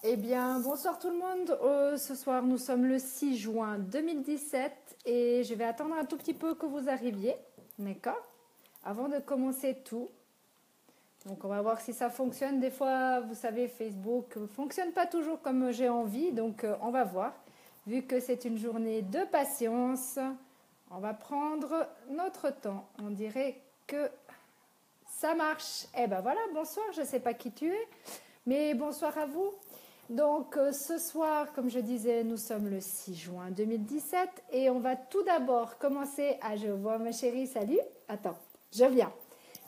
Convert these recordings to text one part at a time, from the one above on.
Eh bien, bonsoir tout le monde. Ce soir, nous sommes le 6 juin 2017 et je vais attendre un tout petit peu que vous arriviez, d'accord? Avant de commencer tout. Donc, on va voir si ça fonctionne. Des fois, vous savez, Facebook ne fonctionne pas toujours comme j'ai envie, donc on va voir. Vu que c'est une journée de patience, on va prendre notre temps. On dirait que ça marche. Eh ben voilà, bonsoir, je ne sais pas qui tu es, mais bonsoir à vous. Donc ce soir, comme je disais, nous sommes le 6 juin 2017 et on va tout d'abord commencer à... Je vois ma chérie, salut. Attends, je viens.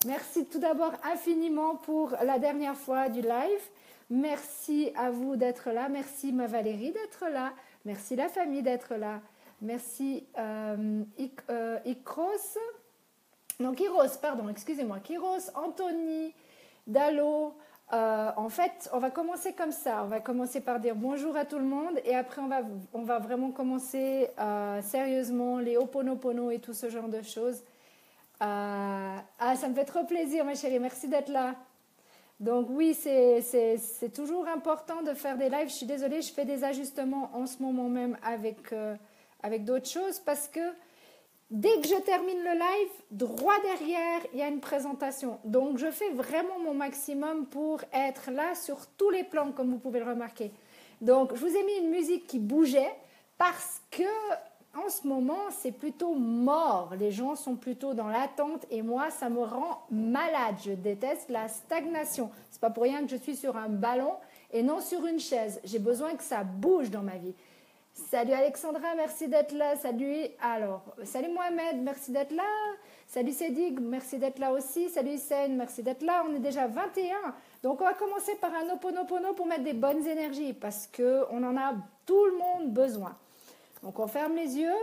Merci tout d'abord infiniment pour la dernière fois du live. Merci à vous d'être là. Merci ma Valérie d'être là. Merci la famille d'être là. Merci Ikros. Non, Kiros, pardon, excusez-moi. Kiros, Anthony, Dalo. En fait, on va commencer comme ça. On va commencer par dire bonjour à tout le monde et après on va vraiment commencer sérieusement les Ho'oponopono et tout ce genre de choses. Ça me fait trop plaisir, ma chérie. Merci d'être là. Donc oui, c'est toujours important de faire des lives. Je suis désolée, je fais des ajustements en ce moment même avec d'autres choses parce que dès que je termine le live, droit derrière, il y a une présentation. Donc, je fais vraiment mon maximum pour être là sur tous les plans, comme vous pouvez le remarquer. Donc, je vous ai mis une musique qui bougeait parce que, en ce moment, c'est plutôt mort. Les gens sont plutôt dans l'attente et moi, ça me rend malade. Je déteste la stagnation. C'est pas pour rien que je suis sur un ballon et non sur une chaise. J'ai besoin que ça bouge dans ma vie. Salut Alexandra, merci d'être là. Salut Mohamed, merci d'être là. Salut Cédig, merci d'être là aussi. Salut Hussein, merci d'être là. On est déjà 21. Donc on va commencer par un Ho'oponopono pour mettre des bonnes énergies parce qu'on en a tout le monde besoin. Donc on ferme les yeux,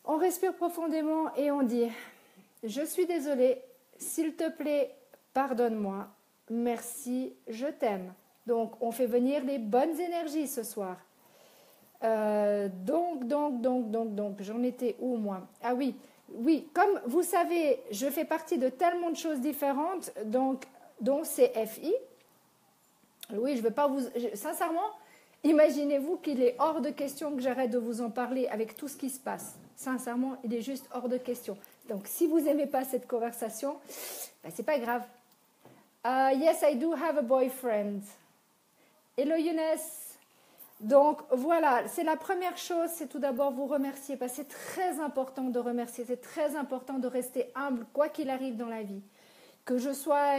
on respire profondément et on dit « Je suis désolée, s'il te plaît, pardonne-moi, merci, je t'aime ». Donc on fait venir les bonnes énergies ce soir. Donc, j'en étais où moi? Ah oui, comme vous savez, je fais partie de tellement de choses différentes, donc, dont CFI. Oui, je ne vais pas vous... Sincèrement, imaginez-vous qu'il est hors de question que j'arrête de vous en parler avec tout ce qui se passe. Sincèrement, il est juste hors de question. Donc, si vous n'aimez pas cette conversation, ben, c'est pas grave. Yes, I do have a boyfriend. Hello Younes. Donc voilà, c'est la première chose, c'est tout d'abord vous remercier parce que c'est très important de remercier, c'est très important de rester humble quoi qu'il arrive dans la vie. Que je sois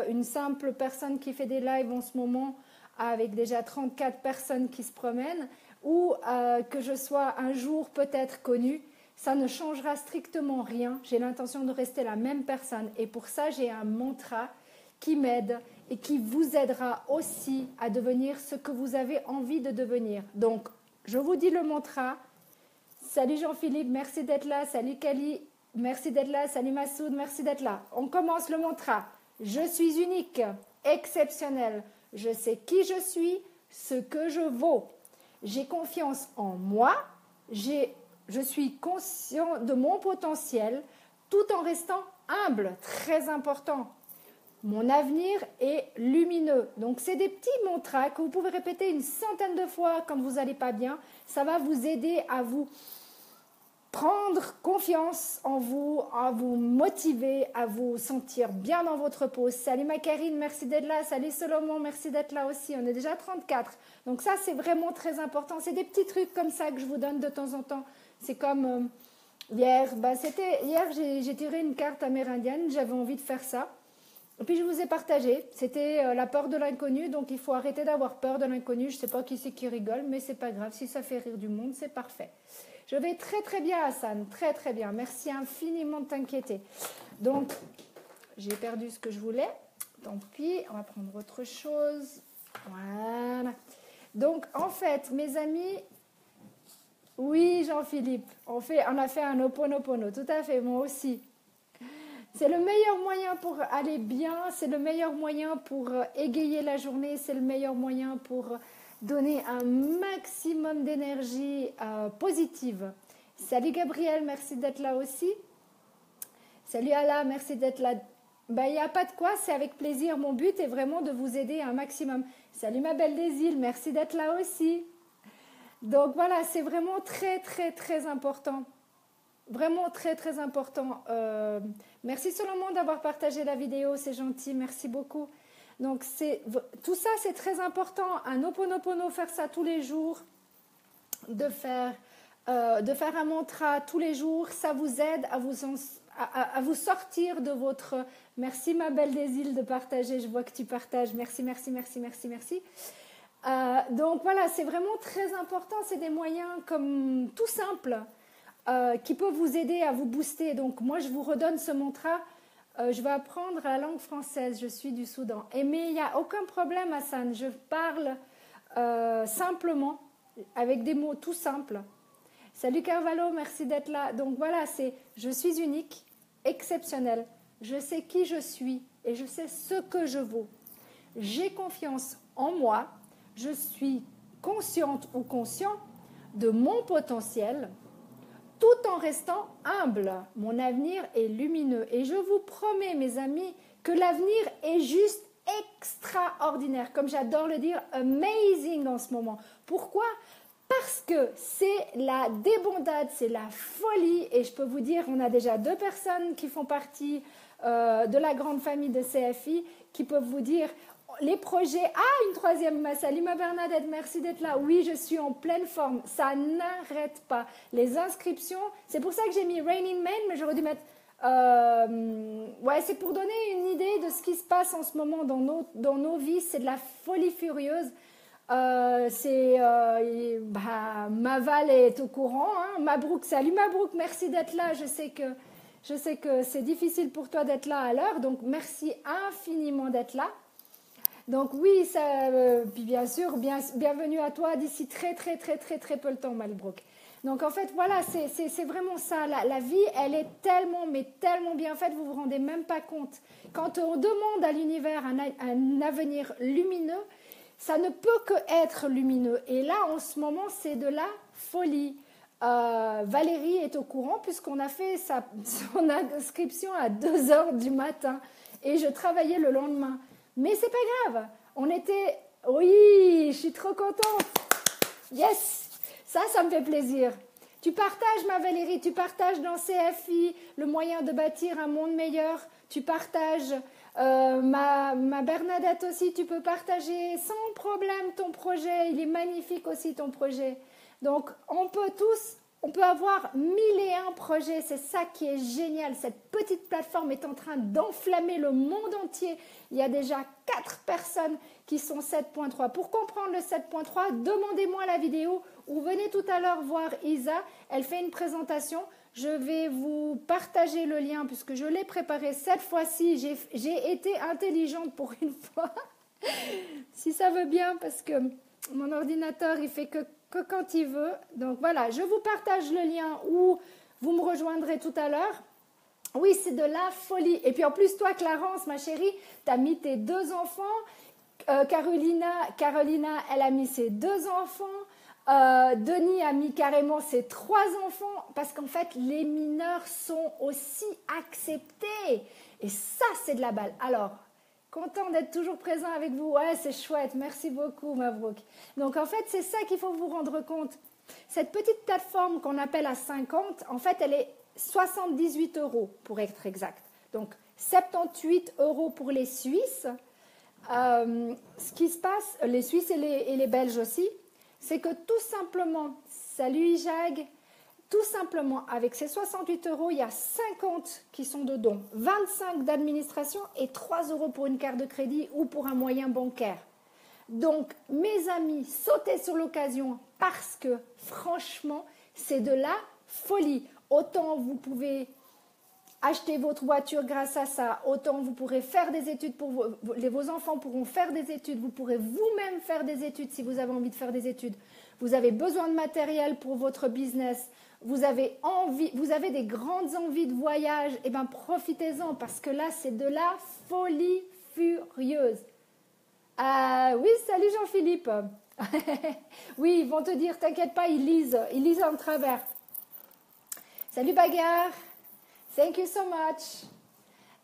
une simple personne qui fait des lives en ce moment avec déjà 34 personnes qui se promènent ou que je sois un jour peut-être connue, ça ne changera strictement rien. J'ai l'intention de rester la même personne et pour ça j'ai un mantra qui m'aide et qui vous aidera aussi à devenir ce que vous avez envie de devenir. Donc, je vous dis le mantra. Salut Jean-Philippe, merci d'être là. Salut Kali, merci d'être là. Salut Massoud, merci d'être là. On commence le mantra. Je suis unique, exceptionnel. Je sais qui je suis, ce que je vaux. J'ai confiance en moi. Je suis conscient de mon potentiel tout en restant humble. Très important. Mon avenir est lumineux. Donc, c'est des petits mantras que vous pouvez répéter une centaine de fois quand vous n'allez pas bien. Ça va vous aider à vous prendre confiance en vous, à vous motiver, à vous sentir bien dans votre peau. Salut ma Karine, merci d'être là. Salut Solomon, merci d'être là aussi. On est déjà 34. Donc, ça, c'est vraiment très important. C'est des petits trucs comme ça que je vous donne de temps en temps. C'est comme hier. Hier, j'ai tiré une carte amérindienne. J'avais envie de faire ça. Et puis je vous ai partagé, c'était la peur de l'inconnu, donc il faut arrêter d'avoir peur de l'inconnu. Je ne sais pas qui c'est qui rigole, mais c'est pas grave, si ça fait rire du monde, c'est parfait. Je vais très très bien Hassan, très très bien, merci infiniment de t'inquiéter. Donc, j'ai perdu ce que je voulais, tant pis, on va prendre autre chose. Voilà. Donc en fait, mes amis, oui Jean-Philippe, on a fait un Ho'oponopono, tout à fait, moi aussi. C'est le meilleur moyen pour aller bien, c'est le meilleur moyen pour égayer la journée, c'est le meilleur moyen pour donner un maximum d'énergie positive. Salut Gabriel, merci d'être là aussi. Salut Ala, merci d'être là. Ben, il n'y a pas de quoi, c'est avec plaisir. Mon but est vraiment de vous aider un maximum. Salut ma belle des îles, merci d'être là aussi. Donc voilà, c'est vraiment très, très, très important. Vraiment très, très important. Merci Solomon d'avoir partagé la vidéo, c'est gentil, merci beaucoup. Donc tout ça, c'est très important. Un Ho'oponopono, faire ça tous les jours, de faire un mantra tous les jours, ça vous aide à vous sortir de votre... Merci ma belle des îles de partager, je vois que tu partages, merci, merci, merci, merci, merci. Donc voilà, c'est vraiment très important, c'est des moyens comme tout simples qui peuvent vous aider à vous booster. Donc moi, je vous redonne ce mantra, je vais apprendre la langue française, je suis du Soudan. Mais il n'y a aucun problème Hassan, je parle simplement, avec des mots tout simples. Salut Carvalho, merci d'être là. Donc voilà, je suis unique, exceptionnelle. Je sais qui je suis et je sais ce que je vaux. J'ai confiance en moi. Je suis consciente ou conscient de mon potentiel tout en restant humble. Mon avenir est lumineux. Et je vous promets, mes amis, que l'avenir est juste extraordinaire. Comme j'adore le dire, amazing en ce moment. Pourquoi ? Parce que c'est la débandade, c'est la folie. Et je peux vous dire, on a déjà 2 personnes qui font partie de la grande famille de CFI qui peuvent vous dire les projets. Ah, une troisième. Salut ma Bernadette, merci d'être là. Oui, je suis en pleine forme. Ça n'arrête pas. Les inscriptions, c'est pour ça que j'ai mis Rain in Maine, mais j'aurais dû mettre... ouais, c'est pour donner une idée de ce qui se passe en ce moment dans nos vies. C'est de la folie furieuse. Maval est au courant. Hein. Mabrouk, salut Mabrouk, merci d'être là. Je sais que c'est difficile pour toi d'être là à l'heure, donc merci infiniment d'être là. Donc oui, puis bien sûr, bienvenue à toi d'ici très très très très très peu de temps, Mabrouk. Donc en fait, voilà, c'est vraiment ça. La vie, elle est tellement, mais tellement bien faite, vous vous rendez même pas compte. Quand on demande à l'univers un avenir lumineux, ça ne peut que être lumineux. Et là, en ce moment, c'est de la folie. Valérie est au courant puisqu'on a fait son inscription à 2h du matin. Et je travaillais le lendemain. Mais c'est pas grave. Oui, je suis trop contente. Yes, ça me fait plaisir. Tu partages, ma Valérie, tu partages dans CFI le moyen de bâtir un monde meilleur. Tu partages... ma Bernadette aussi, tu peux partager sans problème ton projet, il est magnifique aussi ton projet. Donc on peut avoir 1001 projets, c'est ça qui est génial. Cette petite plateforme est en train d'enflammer le monde entier. Il y a déjà 4 personnes qui sont 7.3. Pour comprendre le 7.3, demandez-moi la vidéo ou venez tout à l'heure voir Isa, elle fait une présentation. Je vais vous partager le lien puisque je l'ai préparé cette fois-ci. J'ai été intelligente pour une fois. Si ça veut bien, parce que mon ordinateur, il fait que quand il veut. Donc voilà, je vous partage le lien où vous me rejoindrez tout à l'heure. Oui, c'est de la folie. Et puis en plus, toi, Clarence, ma chérie, tu as mis tes 2 enfants. Carolina, elle a mis ses 2 enfants. Denis a mis carrément ses 3 enfants parce qu'en fait les mineurs sont aussi acceptés et ça c'est de la balle. Alors content d'être toujours présent avec vous, ouais c'est chouette, merci beaucoup Mabrouk. Donc en fait c'est ça qu'il faut vous rendre compte, cette petite plateforme qu'on appelle à 50, en fait elle est 78 € pour être exact, donc 78 € pour les Suisses. Ce qui se passe, les Suisses et les Belges aussi, c'est que tout simplement, salut Ijag, tout simplement avec ces 68 €, il y a 50 qui sont de dons, 25 d'administration et 3 € pour une carte de crédit ou pour un moyen bancaire. Donc mes amis, sautez sur l'occasion parce que franchement, c'est de la folie. Autant vous pouvez acheter votre voiture grâce à ça, autant vous pourrez faire des études pour vos enfants pourront faire des études, vous pourrez vous-même faire des études si vous avez envie de faire des études. Vous avez besoin de matériel pour votre business, vous avez des grandes envies de voyage, et bien profitez-en parce que là c'est de la folie furieuse. Oui, salut Jean-Philippe. Oui, ils vont te dire, t'inquiète pas, ils lisent en travers. Salut Bagarre. Thank you so much.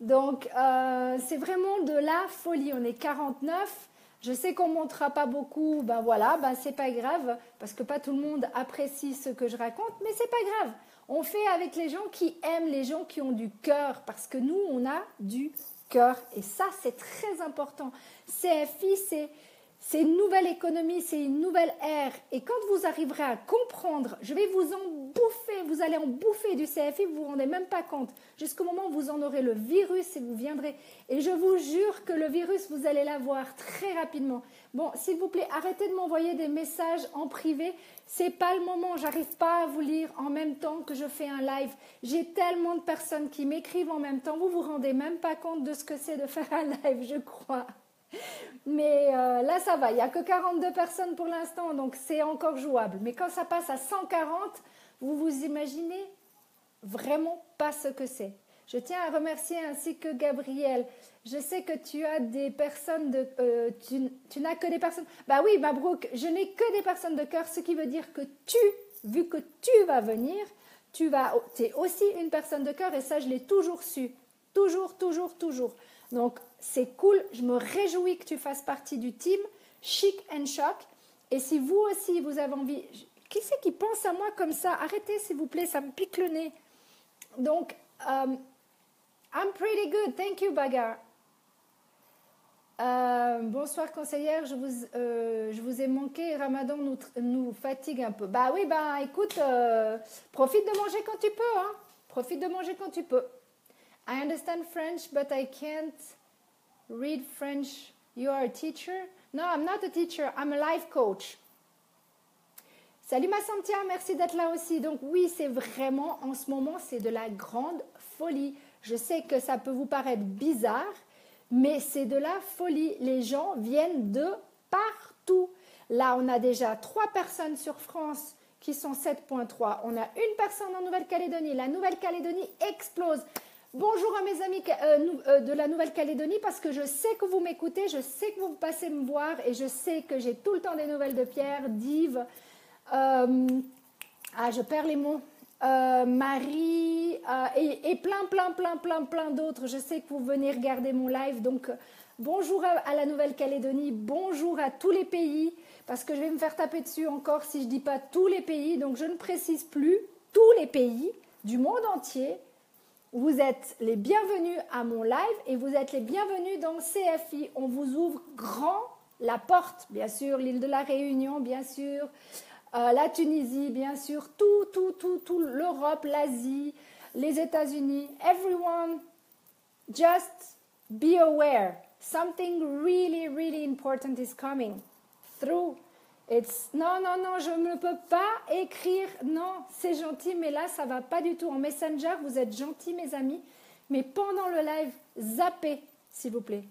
Donc, c'est vraiment de la folie. On est 49. Je sais qu'on ne montera pas beaucoup. Ben voilà, ben c'est pas grave. Parce que pas tout le monde apprécie ce que je raconte. Mais c'est pas grave. On fait avec les gens qui aiment, les gens qui ont du cœur. Parce que nous, on a du cœur. Et ça, c'est très important. CFI, c'est une nouvelle économie, c'est une nouvelle ère. Et quand vous arriverez à comprendre, je vais vous en bouffer, vous allez en bouffer du CFI, vous ne vous rendez même pas compte. Jusqu'au moment où vous en aurez le virus et vous viendrez. Et je vous jure que le virus, vous allez l'avoir très rapidement. Bon, s'il vous plaît, arrêtez de m'envoyer des messages en privé. C'est pas le moment, j'arrive pas à vous lire en même temps que je fais un live. J'ai tellement de personnes qui m'écrivent en même temps. Vous vous rendez même pas compte de ce que c'est de faire un live, je crois. Mais là, ça va. Il n'y a que 42 personnes pour l'instant, donc c'est encore jouable. Mais quand ça passe à 140, vous vous imaginez vraiment pas ce que c'est. Je tiens à remercier ainsi que Gabriel. Je sais que tu as des personnes de... tu n'as que des personnes... Bah oui, Mabrouk, je n'ai que des personnes de cœur, ce qui veut dire que vu que tu vas venir, tu es aussi une personne de cœur et ça, je l'ai toujours su. Toujours, toujours, toujours. Donc, c'est cool. Je me réjouis que tu fasses partie du team Chic and Shock. Et si vous aussi, vous avez envie... Qui c'est qui pense à moi comme ça? Arrêtez, s'il vous plaît, ça me pique le nez. Donc, I'm pretty good. Thank you, Bagar. Bonsoir, conseillère. Je vous ai manqué. Ramadan nous fatigue un peu. Bah oui, bah écoute, profite de manger quand tu peux. Hein. Profite de manger quand tu peux. I understand French, but I can't read French. You are a teacher? No, I'm not a teacher. I'm a life coach. Salut ma Santia, merci d'être là aussi. Donc oui, c'est vraiment, en ce moment, c'est de la grande folie. Je sais que ça peut vous paraître bizarre, mais c'est de la folie. Les gens viennent de partout. Là, on a déjà 3 personnes sur France qui sont 7.3. On a une personne en Nouvelle-Calédonie. La Nouvelle-Calédonie explose. Bonjour à mes amis de la Nouvelle-Calédonie parce que je sais que vous m'écoutez, je sais que vous passez me voir et je sais que j'ai tout le temps des nouvelles de Pierre, d'Yves, je perds les mots, Marie et plein d'autres. Je sais que vous venez regarder mon live, donc bonjour à la Nouvelle-Calédonie, bonjour à tous les pays parce que je vais me faire taper dessus encore si je ne dis pas tous les pays, donc je ne précise plus tous les pays du monde entier. Vous êtes les bienvenus à mon live et vous êtes les bienvenus dans CFI. On vous ouvre grand la porte, bien sûr, l'île de la Réunion, bien sûr, la Tunisie, bien sûr, tout l'Europe, l'Asie, les États-Unis. Everyone, just be aware. Something really, really important is coming through. Non, je ne peux pas écrire. Non, c'est gentil, mais là, ça ne va pas du tout. En Messenger, vous êtes gentils, mes amis. Mais pendant le live, zappez, s'il vous plaît.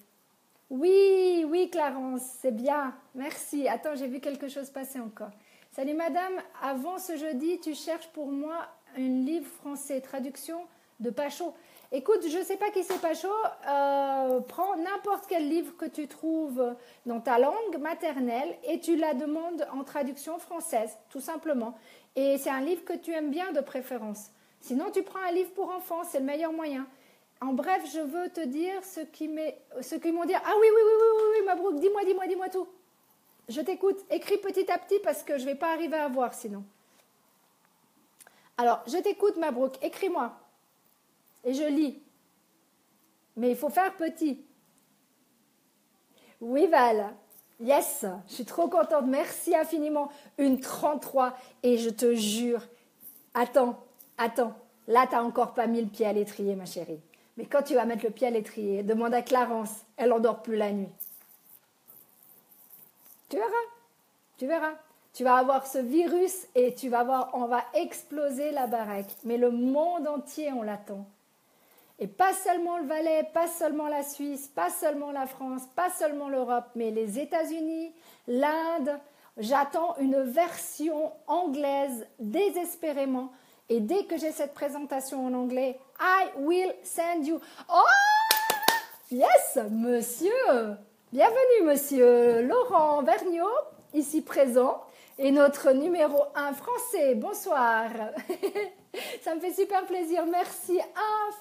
Oui, Clarence, c'est bien. Merci. Attends, j'ai vu quelque chose passer encore. Salut, madame. Avant ce jeudi, tu cherches pour moi un livre français, traduction de Pachot. Écoute, je ne sais pas qui c'est Pachot, prends n'importe quel livre que tu trouves dans ta langue maternelle et tu la demandes en traduction française, tout simplement. Et c'est un livre que tu aimes bien de préférence. Sinon, tu prends un livre pour enfants, c'est le meilleur moyen. En bref, je veux te dire ce qu'ils m'ont dit. Ah oui, Mabrouk, dis-moi tout. Je t'écoute, écris petit à petit parce que je ne vais pas arriver à voir sinon. Alors, je t'écoute, Mabrouk, écris-moi. Et je lis. Mais il faut faire petit. Oui, Val. Yes. Je suis trop contente. Merci infiniment. Une 33. Et je te jure. Attends. Là, tu n'as encore pas mis le pied à l'étrier, ma chérie. Mais quand tu vas mettre le pied à l'étrier, demande à Clarence. Elle n'endort plus la nuit. Tu verras. Tu vas avoir ce virus et tu vas voir, on va exploser la baraque. Mais le monde entier, on l'attend. Et pas seulement le Valais, pas seulement la Suisse, pas seulement la France, pas seulement l'Europe, mais les États-Unis, l'Inde. J'attends une version anglaise désespérément. Et dès que j'ai cette présentation en anglais, I will send you. Oh! Yes, monsieur! Bienvenue, monsieur Laurent Vergniaud, ici présent. Et notre numéro 1 français. Bonsoir. Ça me fait super plaisir. Merci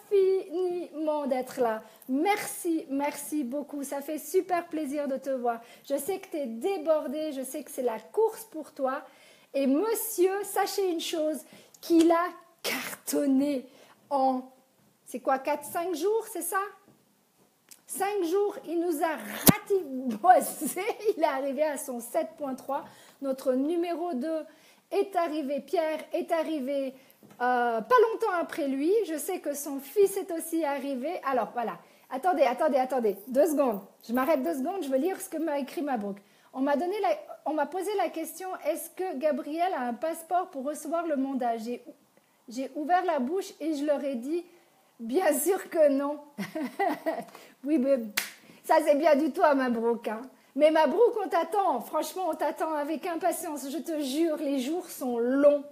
infiniment d'être là. Merci, merci beaucoup. Ça fait super plaisir de te voir. Je sais que tu es débordé, je sais que c'est la course pour toi. Et monsieur, sachez une chose, qu'il a cartonné en, c'est quoi, 4-5 jours, c'est ça? 5 jours, il nous a ratiboisé. Il est arrivé à son 7.3. Notre numéro 2 est arrivé. Pierre est arrivé pas longtemps après lui. Je sais que son fils est aussi arrivé. Alors, voilà. Attendez. 2 secondes. Je m'arrête 2 secondes. Je veux lire ce que m'a écrit Mabrouk. On m'a posé la question, est-ce que Gabriel a un passeport pour recevoir le mandat? J'ai ouvert la bouche et je leur ai dit, bien sûr que non. Oui, mais ça c'est bien du toi, Mabrouk. Hein. Mais Mabrouk, on t'attend. Franchement, on t'attend avec impatience. Je te jure, les jours sont longs,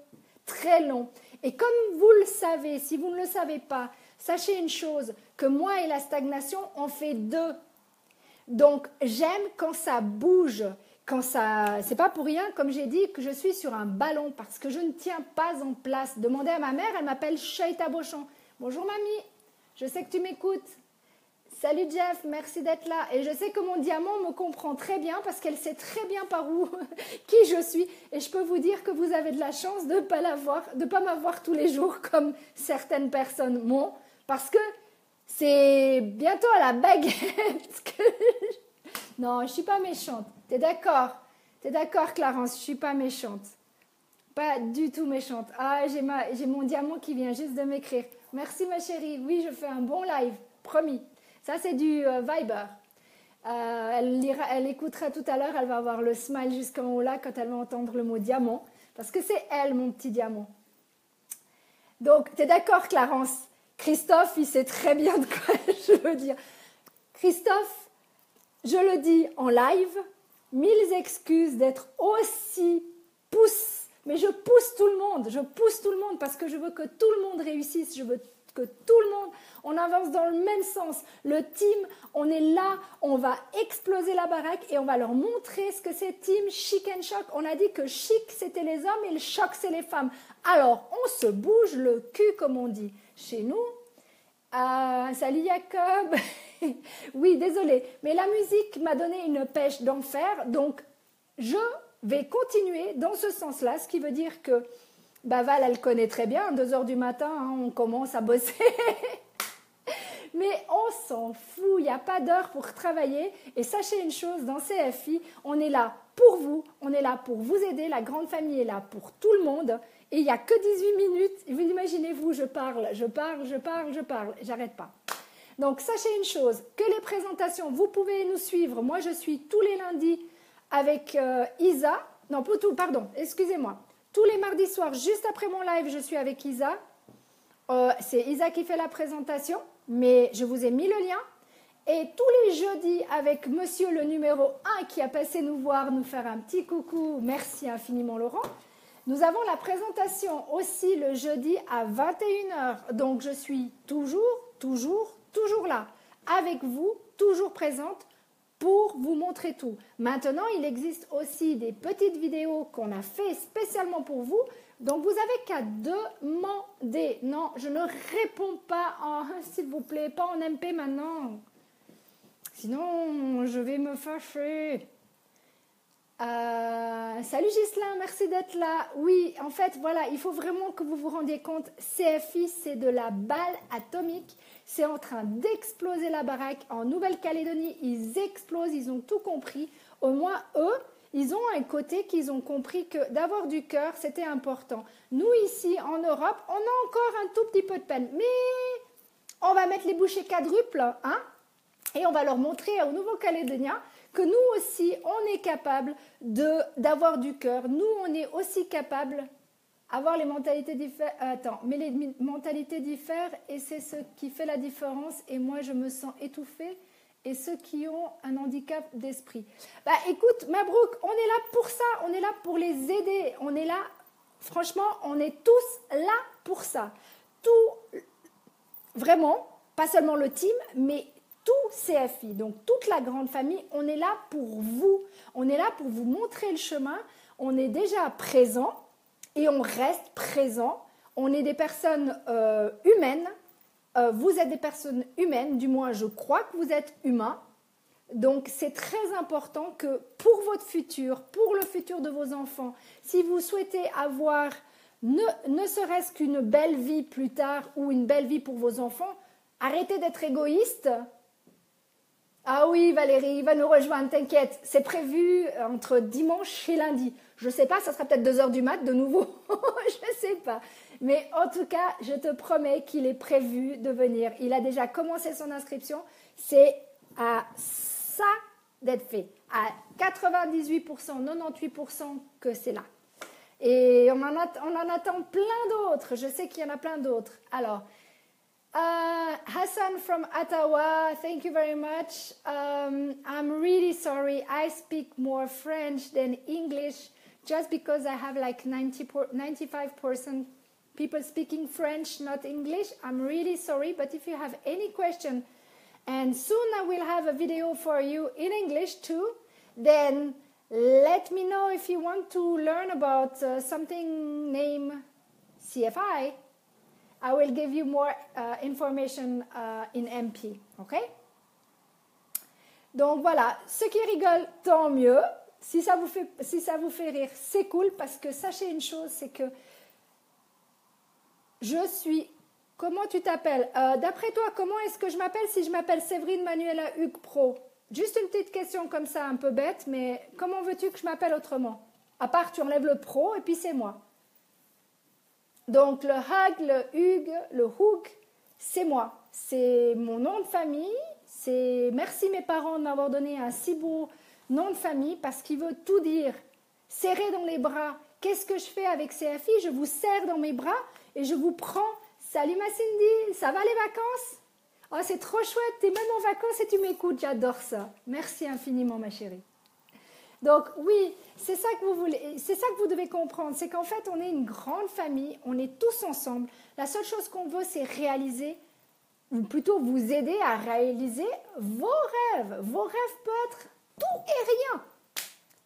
très longs. Et comme vous le savez, si vous ne le savez pas, sachez une chose, que moi et la stagnation, on fait 2. Donc, j'aime quand ça bouge, quand ça... C'est pas pour rien, comme j'ai dit, que je suis sur un ballon, parce que je ne tiens pas en place. Demandez à ma mère, elle m'appelle Chaïta Bochon. Bonjour mamie, je sais que tu m'écoutes. Salut Jeff, merci d'être là. Et je sais que mon diamant me comprend très bien, parce qu'elle sait très bien par où, qui je suis. Et je peux vous dire que vous avez de la chance de ne pas m'avoir tous les jours, comme certaines personnes m'ont, parce que c'est bientôt à la baguette que... Non, je ne suis pas méchante. T'es d'accord? T'es d'accord, Clarence? Je ne suis pas méchante. Pas du tout méchante. Ah, j'ai mon diamant qui vient juste de m'écrire. Merci, ma chérie. Oui, je fais un bon live. Promis. Ça, c'est du Viber. Elle écoutera tout à l'heure. Elle va avoir le smile jusqu'en haut là quand elle va entendre le mot diamant. Parce que c'est elle, mon petit diamant. Donc, t'es d'accord, Clarence? Christophe, il sait très bien de quoi je veux dire. Christophe, je le dis en live, 1000 excuses d'être aussi pousse. Mais je pousse tout le monde parce que je veux que tout le monde réussisse, je veux que tout le monde, on avance dans le même sens. Le team, on est là, on va exploser la baraque et on va leur montrer ce que c'est team chic and choc. On a dit que chic, c'était les hommes et le choc, c'est les femmes. Alors, on se bouge le cul, comme on dit chez nous. Salut Jacob. Oui, désolé, mais la musique m'a donné une pêche d'enfer, donc je vais continuer dans ce sens-là, ce qui veut dire que Val, elle connaît très bien, 2h du matin, hein, on commence à bosser. Mais on s'en fout, il n'y a pas d'heure pour travailler. Et sachez une chose, dans CFI, on est là pour vous, on est là pour vous aider, la grande famille est là pour tout le monde. Et il n'y a que 18 minutes, vous imaginez-vous, je parle, j'arrête pas. Donc sachez une chose, que les présentations, vous pouvez nous suivre. Moi, je suis tous les lundis avec Isa. Non, pardon, excusez-moi. Tous les mardis soirs, juste après mon live, je suis avec Isa. C'est Isa qui fait la présentation, mais je vous ai mis le lien. Et tous les jeudis, avec monsieur le numéro 1 qui a passé nous voir, nous faire un petit coucou. Merci infiniment, Laurent. Nous avons la présentation aussi le jeudi à 21h. Donc, je suis toujours là, avec vous, toujours présente pour vous montrer tout. Maintenant, il existe aussi des petites vidéos qu'on a fait spécialement pour vous. Donc, vous avez qu'à demander. Non, je ne réponds pas en « s'il vous plaît », pas en MP maintenant. Sinon, je vais me fâcher. Salut Ghislain, merci d'être là. Oui, en fait, voilà, il faut vraiment que vous vous rendiez compte, CFI, c'est de la balle atomique. C'est en train d'exploser la baraque. En Nouvelle-Calédonie, ils explosent, ils ont tout compris. Au moins, eux, ils ont un côté qu'ils ont compris que d'avoir du cœur, c'était important. Nous, ici, en Europe, on a encore un tout petit peu de peine. Mais on va mettre les bouchées quadruples, hein, et on va leur montrer aux Nouveaux-Calédoniens que nous aussi, on est capable d'avoir du cœur. Nous, on est aussi capable d'avoir les mentalités différentes. Attends, mais les mentalités diffèrent et c'est ce qui fait la différence. Et moi, je me sens étouffée. Et ceux qui ont un handicap d'esprit. Écoute, Mabrouk, on est là pour ça. On est là pour les aider. On est là, franchement, on est tous là pour ça. Tout, vraiment, pas seulement le team, mais tout CFI, donc toute la grande famille, on est là pour vous. On est là pour vous montrer le chemin. On est déjà présent et on reste présent. On est des personnes humaines. Vous êtes des personnes humaines, du moins je crois que vous êtes humains. Donc c'est très important que pour votre futur, pour le futur de vos enfants, si vous souhaitez avoir ne serait-ce qu'une belle vie plus tard ou une belle vie pour vos enfants, arrêtez d'être égoïste. Ah oui, Valérie, il va nous rejoindre, t'inquiète. C'est prévu entre dimanche et lundi. Je ne sais pas, ça sera peut-être 2 heures du mat de nouveau. Je ne sais pas. Mais en tout cas, je te promets qu'il est prévu de venir. Il a déjà commencé son inscription. C'est à ça d'être fait. À 98%, 98% que c'est là. Et on en attend plein d'autres. Je sais qu'il y en a plein d'autres. Alors, Hassan from Ottawa, thank you very much. I'm really sorry. I speak more French than English just because I have like 95% people speaking French, not English. I'm really sorry, but if you have any question, and soon I will have a video for you in English too, then let me know if you want to learn about something named CFI. I will give you more information in MP, ok? Donc voilà, ceux qui rigolent, tant mieux. Si ça vous fait rire, c'est cool parce que sachez une chose, c'est que je suis... Comment tu t'appelles? D'après toi, comment est-ce que je m'appelle si je m'appelle Séverine Manuela Hugues Pro? Juste une petite question comme ça, un peu bête, mais comment veux-tu que je m'appelle autrement? À part, tu enlèves le pro et puis c'est moi. Donc, le Hug, le Hugues, le Hoog, c'est moi. C'est mon nom de famille. Merci mes parents de m'avoir donné un si beau nom de famille parce qu'il veut tout dire. Serré dans les bras. Qu'est-ce que je fais avec CFI? Je vous serre dans mes bras et je vous prends. Salut ma Cindy, ça va les vacances? Oh, c'est trop chouette, tu es même en vacances et tu m'écoutes, j'adore ça. Merci infiniment ma chérie. Donc oui, c'est ça que vous voulez, c'est ça que vous devez comprendre, c'est qu'en fait on est une grande famille, on est tous ensemble. La seule chose qu'on veut, c'est réaliser, ou plutôt vous aider à réaliser vos rêves. Vos rêves peuvent être tout et rien.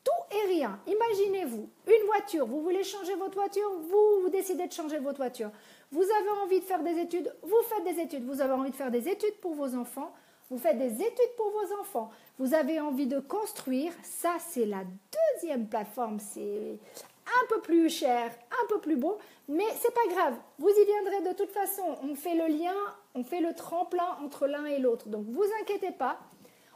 Tout et rien. Imaginez-vous, une voiture, vous voulez changer votre voiture, vous décidez de changer votre voiture. Vous avez envie de faire des études, vous faites des études. Vous avez envie de faire des études pour vos enfants, vous faites des études pour vos enfants. Vous avez envie de construire, ça c'est la deuxième plateforme. C'est un peu plus cher, un peu plus beau, mais c'est pas grave. Vous y viendrez de toute façon. On fait le lien, on fait le tremplin entre l'un et l'autre. Donc vous inquiétez pas.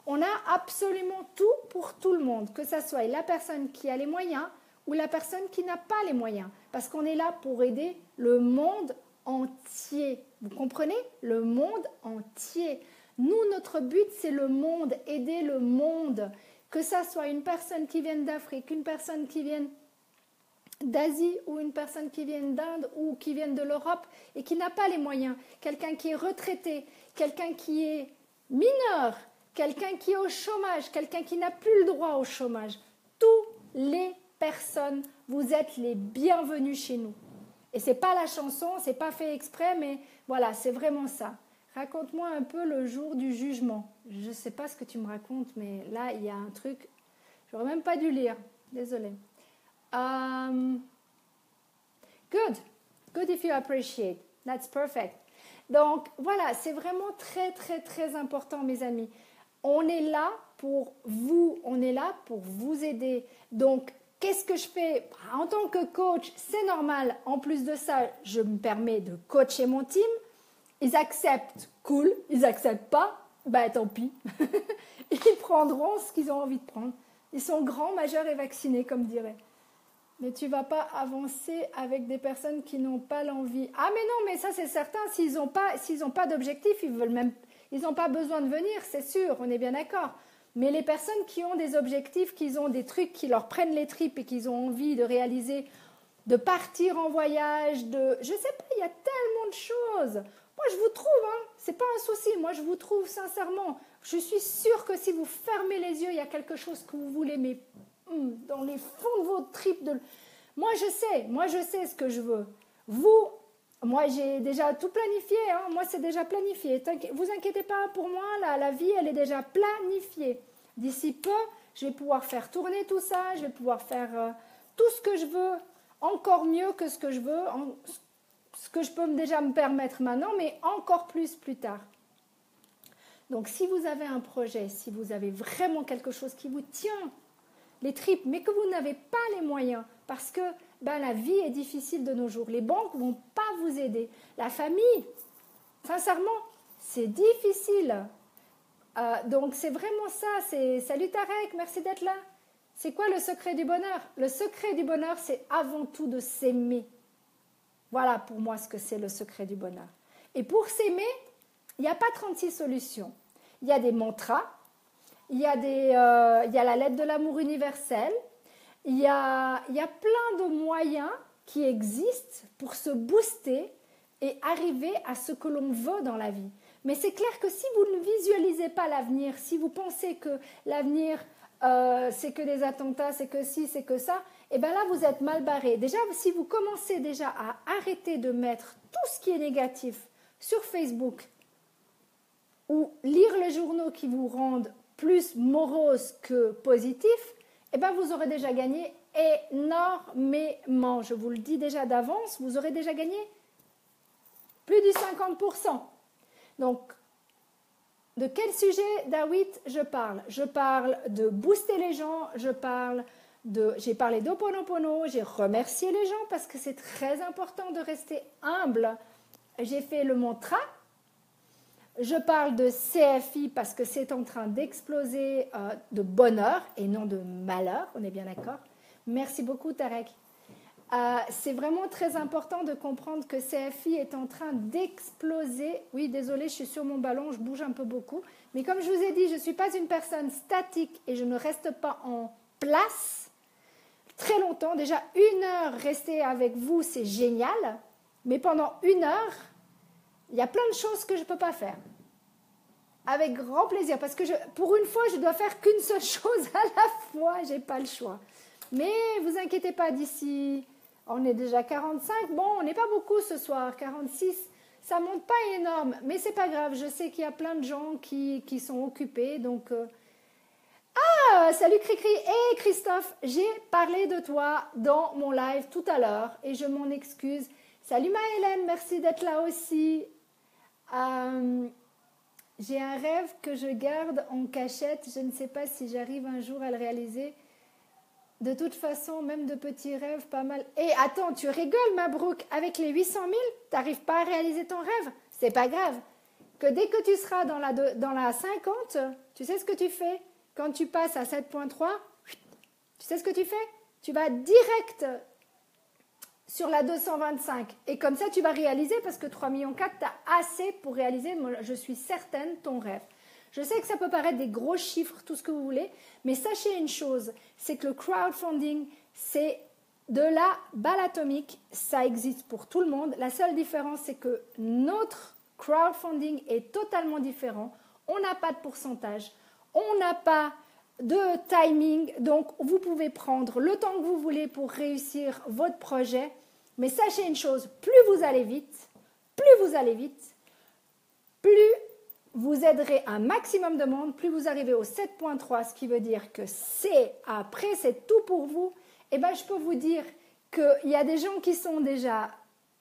On a absolument tout pour tout le monde, que ce soit la personne qui a les moyens ou la personne qui n'a pas les moyens. Parce qu'on est là pour aider le monde entier. Vous comprenez? Le monde entier. Nous, notre but, c'est le monde, aider le monde. Que ça soit une personne qui vienne d'Afrique, une personne qui vienne d'Asie ou une personne qui vienne d'Inde ou qui vienne de l'Europe et qui n'a pas les moyens. Quelqu'un qui est retraité, quelqu'un qui est mineur, quelqu'un qui est au chômage, quelqu'un qui n'a plus le droit au chômage. Toutes les personnes, vous êtes les bienvenus chez nous. Et ce n'est pas la chanson, ce n'est pas fait exprès, mais voilà, c'est vraiment ça. Raconte-moi un peu le jour du jugement. Je ne sais pas ce que tu me racontes, mais là, il y a un truc. Je n'aurais même pas dû lire. Désolée. Good. Good if you appreciate. That's perfect. Donc, voilà, c'est vraiment très, très, très important, mes amis. On est là pour vous. On est là pour vous aider. Donc, qu'est-ce que je fais? En tant que coach, c'est normal. En plus de ça, je me permets de coacher mon team. Ils acceptent, cool. Ils n'acceptent pas, bah tant pis. Ils prendront ce qu'ils ont envie de prendre. Ils sont grands, majeurs et vaccinés, comme dirait. Mais tu ne vas pas avancer avec des personnes qui n'ont pas l'envie. Ah mais non, mais ça c'est certain. S'ils n'ont pas d'objectif, ils n'ont pas besoin de venir, c'est sûr, on est bien d'accord. Mais les personnes qui ont des objectifs, qui ont des trucs qui leur prennent les tripes et qui ont envie de réaliser, de partir en voyage, je sais pas, il y a tellement de choses. Moi, je vous trouve, hein, c'est pas un souci. Moi, je vous trouve sincèrement. Je suis sûre que si vous fermez les yeux, il y a quelque chose que vous voulez, mais dans les fonds de votre tripes. Moi, je sais ce que je veux. Vous, moi, j'ai déjà tout planifié. Hein. Moi, c'est déjà planifié. Vous inquiétez pas pour moi, la vie, elle est déjà planifiée. D'ici peu, je vais pouvoir faire tourner tout ça. Je vais pouvoir faire tout ce que je veux, encore mieux que ce que je veux. ce que je peux déjà me permettre maintenant, mais encore plus tard. Donc, si vous avez un projet, si vous avez vraiment quelque chose qui vous tient les tripes, mais que vous n'avez pas les moyens, parce que la vie est difficile de nos jours, les banques ne vont pas vous aider, la famille, sincèrement, c'est difficile. Donc, c'est vraiment ça. Salut Tarek, merci d'être là. C'est quoi le secret du bonheur? Le secret du bonheur, c'est avant tout de s'aimer. Voilà pour moi ce que c'est le secret du bonheur. Et pour s'aimer, il n'y a pas 36 solutions. Il y a des mantras, il y a la lettre de l'amour universel, il y a plein de moyens qui existent pour se booster et arriver à ce que l'on veut dans la vie. Mais c'est clair que si vous ne visualisez pas l'avenir, si vous pensez que l'avenir, c'est que des attentats, c'est que ci, c'est que ça, et bien là, vous êtes mal barré. Déjà, si vous commencez déjà à arrêter de mettre tout ce qui est négatif sur Facebook ou lire les journaux qui vous rendent plus morose que positif, eh bien vous aurez déjà gagné énormément. Je vous le dis déjà d'avance, vous aurez déjà gagné plus du 50%. Donc, de quel sujet, David, je parle? Je parle de booster les gens, j'ai parlé d'Ho'oponopono, j'ai remercié les gens parce que c'est très important de rester humble. J'ai fait le mantra. Je parle de CFI parce que c'est en train d'exploser de bonheur et non de malheur, on est bien d'accord. Merci beaucoup Tarek. C'est vraiment très important de comprendre que CFI est en train d'exploser. Oui, désolé, je suis sur mon ballon, je bouge un peu beaucoup. Mais comme je vous ai dit, je ne suis pas une personne statique et je ne reste pas en place très longtemps. Déjà, 1 heure rester avec vous, c'est génial. Mais pendant 1 heure, il y a plein de choses que je ne peux pas faire. Avec grand plaisir, parce que pour une fois, je dois faire qu'une seule chose à la fois, je n'ai pas le choix. Mais vous inquiétez pas, d'ici, on est déjà 45, bon, on n'est pas beaucoup ce soir, 46, ça ne monte pas énorme, mais c'est pas grave, je sais qu'il y a plein de gens qui sont occupés, donc... Ah, salut Cricri et Christophe, j'ai parlé de toi dans mon live tout à l'heure, et je m'en excuse. Salut Maëlène, merci d'être là aussi. J'ai un rêve que je garde en cachette. Je ne sais pas si j'arrive un jour à le réaliser. De toute façon, même de petits rêves, pas mal. Et attends, tu rigoles, Mabrouk, avec les 800 000, tu n'arrives pas à réaliser ton rêve? C'est pas grave. Que dès que tu seras dans la 50, tu sais ce que tu fais? Quand tu passes à 7.3, tu sais ce que tu fais? Tu vas direct sur la 225. Et comme ça, tu vas réaliser, parce que 3,4 millions, tu as assez pour réaliser, je suis certaine, ton rêve. Je sais que ça peut paraître des gros chiffres, tout ce que vous voulez, mais sachez une chose, c'est que le crowdfunding, c'est de la balle atomique, ça existe pour tout le monde. La seule différence, c'est que notre crowdfunding est totalement différent. On n'a pas de pourcentage, on n'a pas de timing, donc vous pouvez prendre le temps que vous voulez pour réussir votre projet. Mais sachez une chose, plus vous allez vite, plus vous aiderez un maximum de monde, plus vous arrivez au 7.3, ce qui veut dire que après c'est tout pour vous. Et bien je peux vous dire qu'il y a des gens qui sont déjà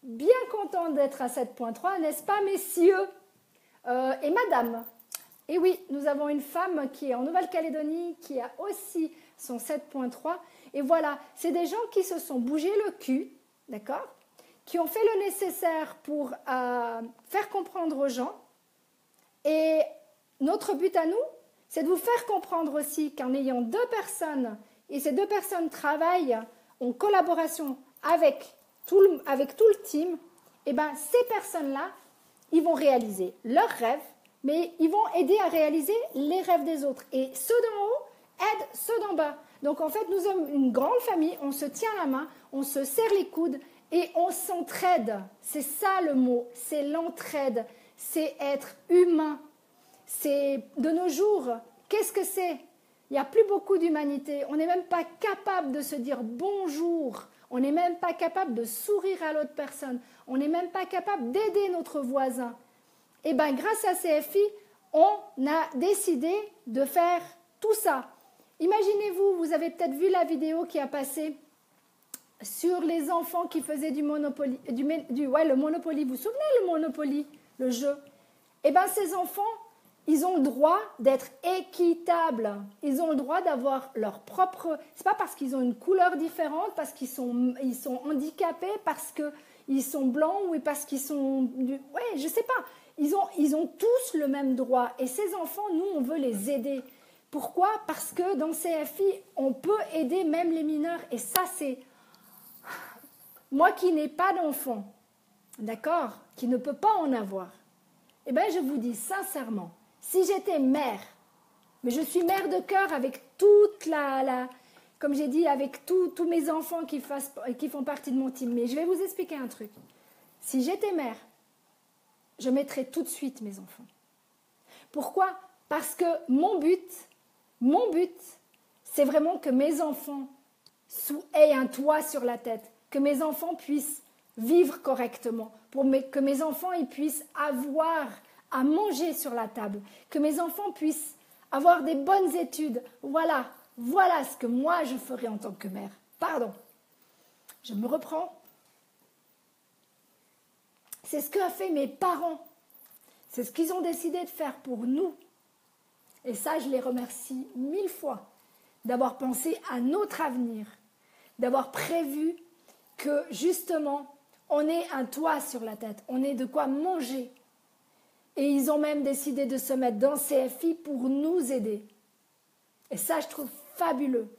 bien contents d'être à 7.3, n'est-ce pas messieurs et madame? Et oui, nous avons une femme qui est en Nouvelle-Calédonie, qui a aussi son 7.3. Et voilà, c'est des gens qui se sont bougés le cul, d'accord? Qui ont fait le nécessaire pour faire comprendre aux gens. Et notre but à nous, c'est de vous faire comprendre aussi qu'en ayant 2 personnes, et ces 2 personnes travaillent en collaboration avec tout le team, et bien ces personnes-là, ils vont réaliser leurs rêves, mais ils vont aider à réaliser les rêves des autres. Et ceux d'en haut aident ceux d'en bas. Donc en fait, nous sommes une grande famille, on se tient la main, on se serre les coudes et on s'entraide. C'est ça le mot, c'est l'entraide, c'est être humain. C'est de nos jours, qu'est-ce que c'est? Il n'y a plus beaucoup d'humanité, on n'est même pas capable de se dire bonjour, on n'est même pas capable de sourire à l'autre personne, on n'est même pas capable d'aider notre voisin. Et bien, grâce à CFI, on a décidé de faire tout ça. Imaginez-vous, vous avez peut-être vu la vidéo qui a passé sur les enfants qui faisaient du Monopoly, le Monopoly, vous vous souvenez le Monopoly, le jeu? Eh bien, ces enfants, ils ont le droit d'être équitables. Ils ont le droit d'avoir leur propre... C'est pas parce qu'ils ont une couleur différente, parce qu'ils sont handicapés, parce qu'ils sont blancs ou parce qu'ils sont... Ouais, je sais pas. Ils ont tous le même droit. Et ces enfants, nous, on veut les aider. Pourquoi? Parce que dans CFI, on peut aider même les mineurs. Et ça, c'est... Moi qui n'ai pas d'enfant, d'accord, qui ne peut pas en avoir, eh bien, je vous dis sincèrement, si j'étais mère, mais je suis mère de cœur avec toute comme j'ai dit, avec tous mes enfants qui font partie de mon team, mais je vais vous expliquer un truc. Si j'étais mère, je mettrais tout de suite mes enfants. Pourquoi? Parce que mon but, c'est vraiment que mes enfants aient un toit sur la tête, que mes enfants puissent vivre correctement, que mes enfants ils puissent avoir à manger sur la table, que mes enfants puissent avoir des bonnes études. Voilà ce que moi je ferais en tant que mère. Pardon, je me reprends. C'est ce qu'ont fait mes parents. C'est ce qu'ils ont décidé de faire pour nous. Et ça, je les remercie 1000 fois d'avoir pensé à notre avenir, d'avoir prévu que justement, on ait un toit sur la tête, on ait de quoi manger. Et ils ont même décidé de se mettre dans CFI pour nous aider. Et ça, je trouve fabuleux.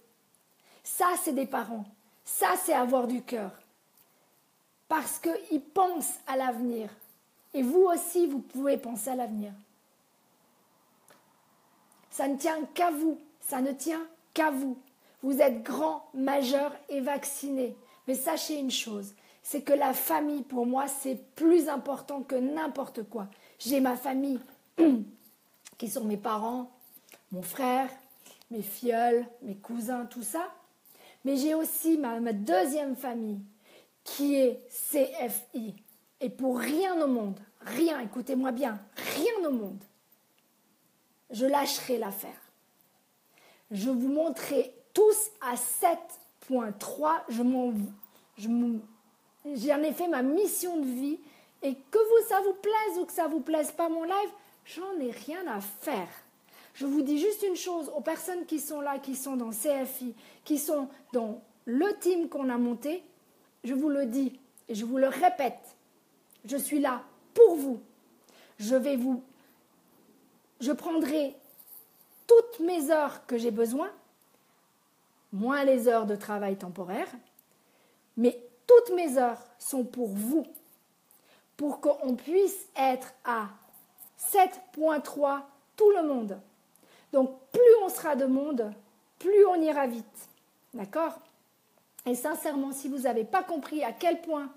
Ça, c'est des parents. Ça, c'est avoir du cœur. Parce qu'ils pensent à l'avenir. Et vous aussi, vous pouvez penser à l'avenir. Ça ne tient qu'à vous. Ça ne tient qu'à vous. Vous êtes grands, majeurs et vaccinés. Mais sachez une chose, c'est que la famille, pour moi, c'est plus important que n'importe quoi. J'ai ma famille, qui sont mes parents, mon frère, mes filleuls, mes cousins, tout ça. Mais j'ai aussi ma deuxième famille, qui est CFI. Et pour rien au monde, rien, écoutez-moi bien, rien au monde, je lâcherai l'affaire. Je vous montrerai tous à 7.3, j'en ai fait ma mission de vie, et que ça vous plaise ou que ça vous plaise pas mon live, j'en ai rien à faire. Je vous dis juste une chose aux personnes qui sont là, qui sont dans CFI, qui sont dans le team qu'on a monté, je vous le dis et je vous le répète, je suis là pour vous. Je prendrai toutes mes heures que j'ai besoin, moins les heures de travail temporaire, mais toutes mes heures sont pour vous, pour qu'on puisse être à 7.3 tout le monde. Donc, plus on sera de monde, plus on ira vite. D'accord? Et sincèrement, si vous n'avez pas compris à quel point...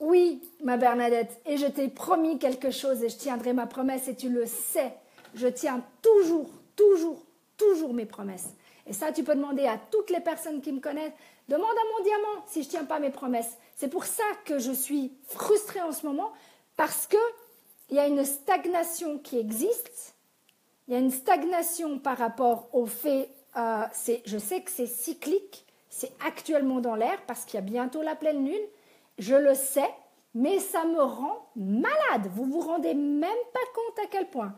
Oui, ma Bernadette, et je t'ai promis quelque chose et je tiendrai ma promesse et tu le sais. Je tiens toujours mes promesses. Et ça, tu peux demander à toutes les personnes qui me connaissent. Demande à mon diamant si je ne tiens pas mes promesses. C'est pour ça que je suis frustrée en ce moment, parce qu'il y a une stagnation qui existe. Il y a une stagnation par rapport au fait, je sais que c'est cyclique, c'est actuellement dans l'air, parce qu'il y a bientôt la pleine lune. Je le sais, mais ça me rend malade. Vous vous rendez même pas compte à quel point.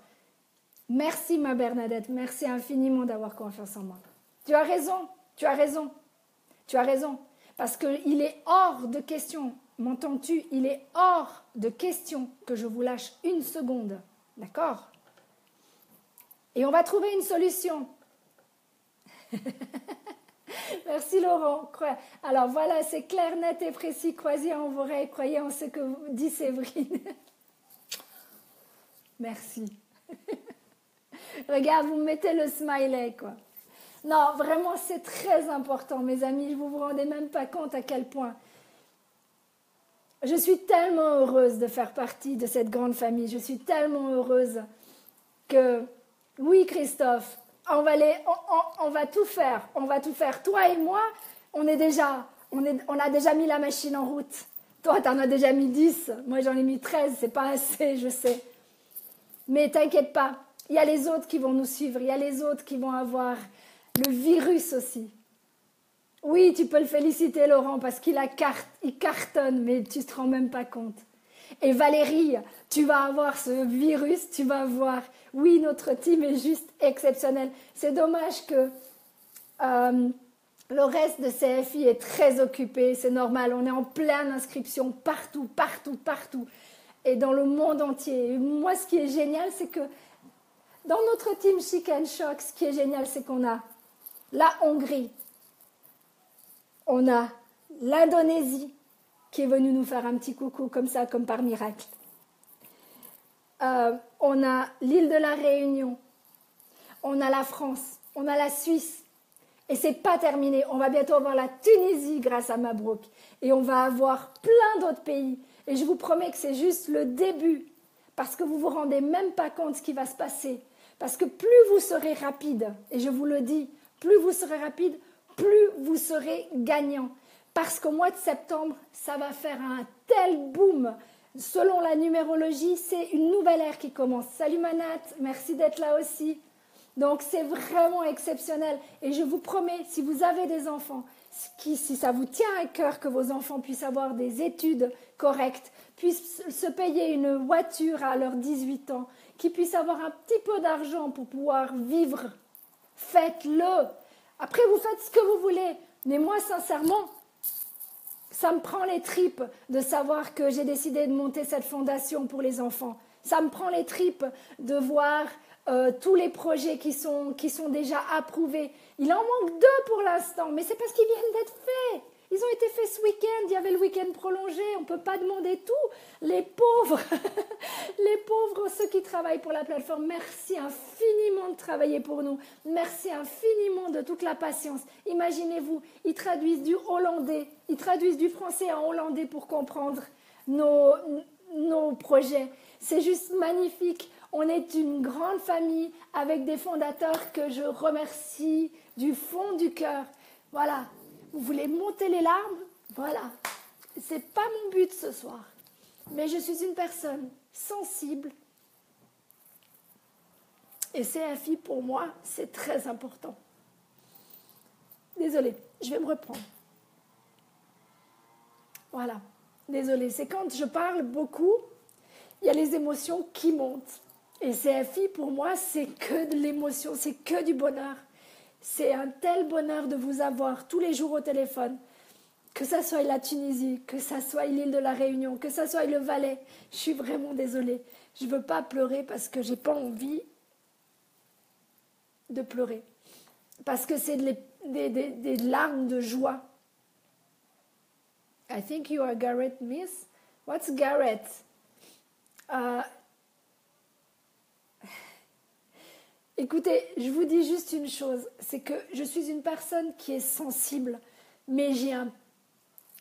Merci ma Bernadette, merci infiniment d'avoir confiance en moi. Tu as raison. Parce qu'il est hors de question, m'entends-tu? Il est hors de question que je vous lâche une seconde, d'accord? Et on va trouver une solution. Merci Laurent. Alors voilà, c'est clair, net et précis. Croyez en vos rêves, croyez en ce que dit Séverine. Merci. Regarde, vous mettez le smiley, quoi. Non, vraiment, c'est très important, mes amis. Vous vous rendez même pas compte à quel point. Je suis tellement heureuse de faire partie de cette grande famille. Je suis tellement heureuse que, oui, Christophe, on va tout faire. On va tout faire. Toi et moi, on a déjà mis la machine en route. Toi, tu en as déjà mis 10. Moi, j'en ai mis 13. C'est pas assez, je sais. Mais t'inquiète pas. Il y a les autres qui vont nous suivre. Il y a les autres qui vont avoir le virus aussi. Oui, tu peux le féliciter, Laurent, parce il cartonne, mais tu ne te rends même pas compte. Et Valérie, tu vas avoir ce virus, tu vas voir. Oui, notre team est juste exceptionnel. C'est dommage que le reste de CFI est très occupé, c'est normal. On est en pleine inscription partout, partout, partout. Et dans le monde entier. Et moi, ce qui est génial, c'est que dans notre team Chic and Shock, ce qui est génial, c'est qu'on a la Hongrie, on a l'Indonésie qui est venue nous faire un petit coucou comme ça, comme par miracle. On a l'île de la Réunion, on a la France, on a la Suisse. Et c'est pas terminé. On va bientôt avoir la Tunisie grâce à Mabrouk. Et on va avoir plein d'autres pays. Et je vous promets que c'est juste le début. Parce que vous vous rendez même pas compte de ce qui va se passer. Parce que plus vous serez rapide, et je vous le dis, plus vous serez rapide, plus vous serez gagnant. Parce qu'au mois de septembre, ça va faire un tel boom. Selon la numérologie, c'est une nouvelle ère qui commence. Salut Manat, merci d'être là aussi. Donc c'est vraiment exceptionnel. Et je vous promets, si vous avez des enfants, si ça vous tient à cœur que vos enfants puissent avoir des études correctes, puissent se payer une voiture à leurs 18 ans, qu'ils puissent avoir un petit peu d'argent pour pouvoir vivre, faites-le. Après, vous faites ce que vous voulez. Mais moi, sincèrement, ça me prend les tripes de savoir que j'ai décidé de monter cette fondation pour les enfants. Ça me prend les tripes de voir tous les projets qui sont déjà approuvés. Il en manque 2 pour l'instant, mais c'est parce qu'ils viennent d'être faits. Ils ont été faits ce week-end, il y avait le week-end prolongé, on ne peut pas demander tout. Les pauvres, les pauvres, ceux qui travaillent pour la plateforme, merci infiniment de travailler pour nous. Merci infiniment de toute la patience. Imaginez-vous, ils traduisent du hollandais, ils traduisent du français en hollandais pour comprendre nos projets. C'est juste magnifique. On est une grande famille avec des fondateurs que je remercie du fond du cœur. Voilà. Vous voulez monter les larmes? Voilà. C'est pas mon but ce soir. Mais je suis une personne sensible. Et CFI, pour moi, c'est très important. Désolée, je vais me reprendre. Voilà. Désolée, c'est quand je parle beaucoup, il y a les émotions qui montent. Et CFI, pour moi, c'est que de l'émotion, c'est que du bonheur. C'est un tel bonheur de vous avoir tous les jours au téléphone, que ça soit la Tunisie, que ça soit l'île de la Réunion, que ça soit le Valais. Je suis vraiment désolée. Je ne veux pas pleurer parce que je n'ai pas envie de pleurer. Parce que c'est des larmes de joie. I think you are Garrett, miss. What's Garrett? Écoutez, je vous dis juste une chose, c'est que je suis une personne qui est sensible, mais j'ai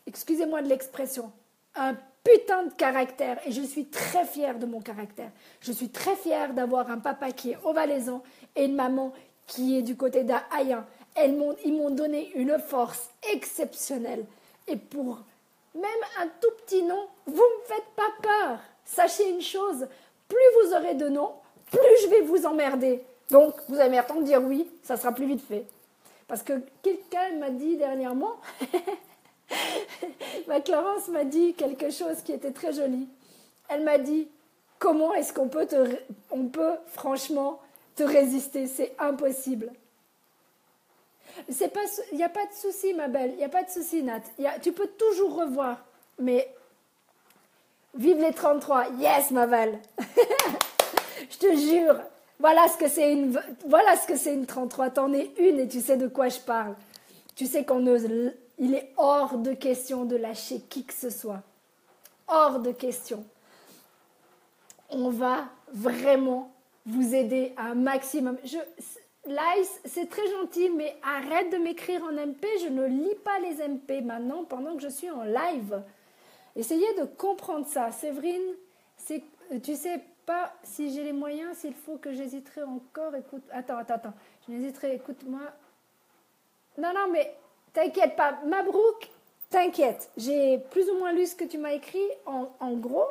excusez-moi de l'expression, un putain de caractère, et je suis très fière de mon caractère. Je suis très fière d'avoir un papa qui est haut-valaisan et une maman qui est du côté d'Ayen. Ils m'ont donné une force exceptionnelle. Et pour même un tout petit nom, vous ne me faites pas peur. Sachez une chose, plus vous aurez de noms, plus je vais vous emmerder. Donc, vous allez attendre de dire oui, ça sera plus vite fait. Parce que quelqu'un m'a dit dernièrement, ma Clarence m'a dit quelque chose qui était très joli. Elle m'a dit, comment est-ce qu'on peut franchement te résister? C'est impossible. Il n'y a pas de souci, ma belle, il n'y a pas de souci, Nat. Tu peux toujours revoir, mais vive les 33, yes, ma belle. Je te jure. Voilà ce que c'est une 33. T'en es une et tu sais de quoi je parle. Tu sais il est hors de question de lâcher qui que ce soit. Hors de question. On va vraiment vous aider un maximum. Lice, c'est très gentil, mais arrête de m'écrire en MP. Je ne lis pas les MP maintenant pendant que je suis en live. Essayez de comprendre ça. Séverine, tu sais pas si j'ai les moyens, s'il faut que j'hésiterai encore. Écoute, attends. Je n'hésiterai, écoute-moi. Non, mais t'inquiète pas. Mabrouk, t'inquiète. J'ai plus ou moins lu ce que tu m'as écrit en gros.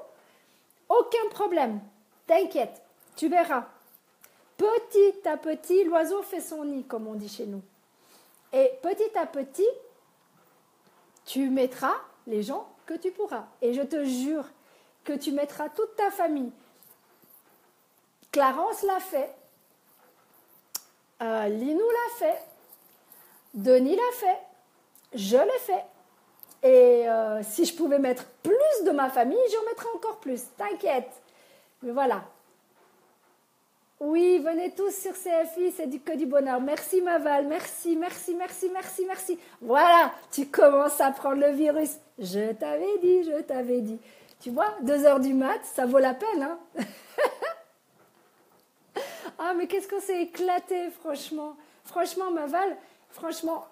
Aucun problème. T'inquiète. Tu verras. Petit à petit, l'oiseau fait son nid, comme on dit chez nous. Et petit à petit, tu mettras les gens que tu pourras. Et je te jure que tu mettras toute ta famille. Clarence l'a fait. Linou l'a fait. Denis l'a fait. Je l'ai fait. Et si je pouvais mettre plus de ma famille, j'en mettrais encore plus. T'inquiète. Mais voilà. Oui, venez tous sur CFI, c'est que du bonheur. Merci Maval, merci, merci, merci, merci, merci. Voilà, tu commences à prendre le virus. Je t'avais dit, je t'avais dit. Tu vois, 2h du mat, ça vaut la peine, hein. Ah, mais qu'est-ce qu'on s'est éclaté, franchement. Franchement, Maval, franchement,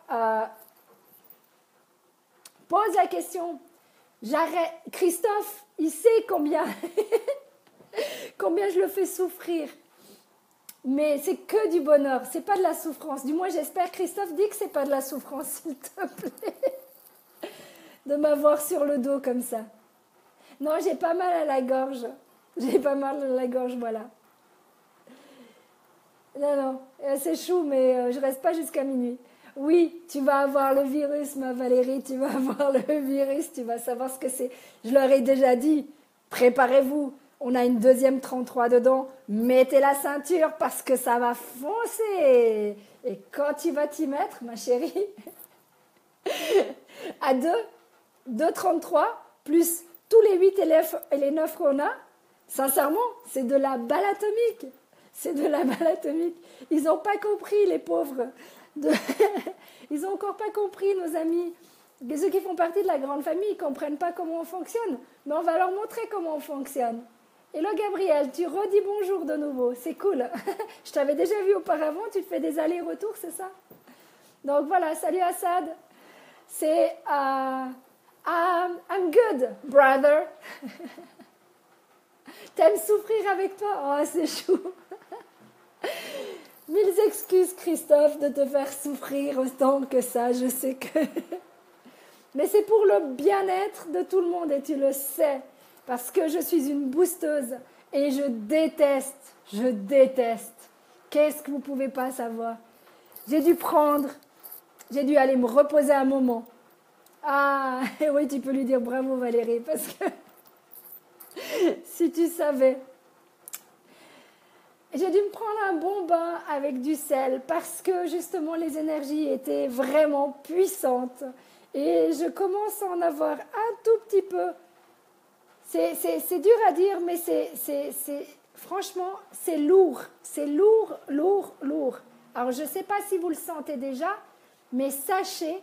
pose la question. J'arrête. Christophe, il sait combien, combien je le fais souffrir. Mais c'est que du bonheur, c'est pas de la souffrance. Du moins, j'espère, Christophe, dis que c'est pas de la souffrance, s'il te plaît, de m'avoir sur le dos comme ça. Non, j'ai pas mal à la gorge. J'ai pas mal à la gorge, voilà. Non, c'est chou, mais je reste pas jusqu'à minuit. Oui, tu vas avoir le virus, ma Valérie, tu vas avoir le virus, tu vas savoir ce que c'est. Je leur ai déjà dit, préparez-vous. On a une deuxième 33 dedans. Mettez la ceinture parce que ça va foncer. Et quand tu vas t'y mettre, ma chérie, à 2 33, plus tous les 8 et les 9 qu'on a, sincèrement, c'est de la balle atomique. C'est de la balle atomique. Ils n'ont pas compris, les pauvres. Ils n'ont encore pas compris, nos amis. Ceux qui font partie de la grande famille, ils ne comprennent pas comment on fonctionne. Mais on va leur montrer comment on fonctionne. Hello Gabriel, tu redis bonjour de nouveau, c'est cool. Je t'avais déjà vu auparavant, tu te fais des allers-retours, c'est ça? Donc voilà, salut Assad. C'est I'm good, brother. T'aimes souffrir avec toi? Oh, c'est chou. Mille excuses, Christophe, de te faire souffrir autant que ça, je sais que... Mais c'est pour le bien-être de tout le monde et tu le sais. Parce que je suis une boosteuse et je déteste. Qu'est-ce que vous ne pouvez pas savoir? J'ai dû aller me reposer un moment. Ah, oui, tu peux lui dire bravo Valérie, parce que si tu savais. J'ai dû me prendre un bon bain avec du sel parce que justement les énergies étaient vraiment puissantes. Et je commence à en avoir un tout petit peu. C'est dur à dire, mais franchement, c'est lourd. C'est lourd. Alors, je ne sais pas si vous le sentez déjà, mais sachez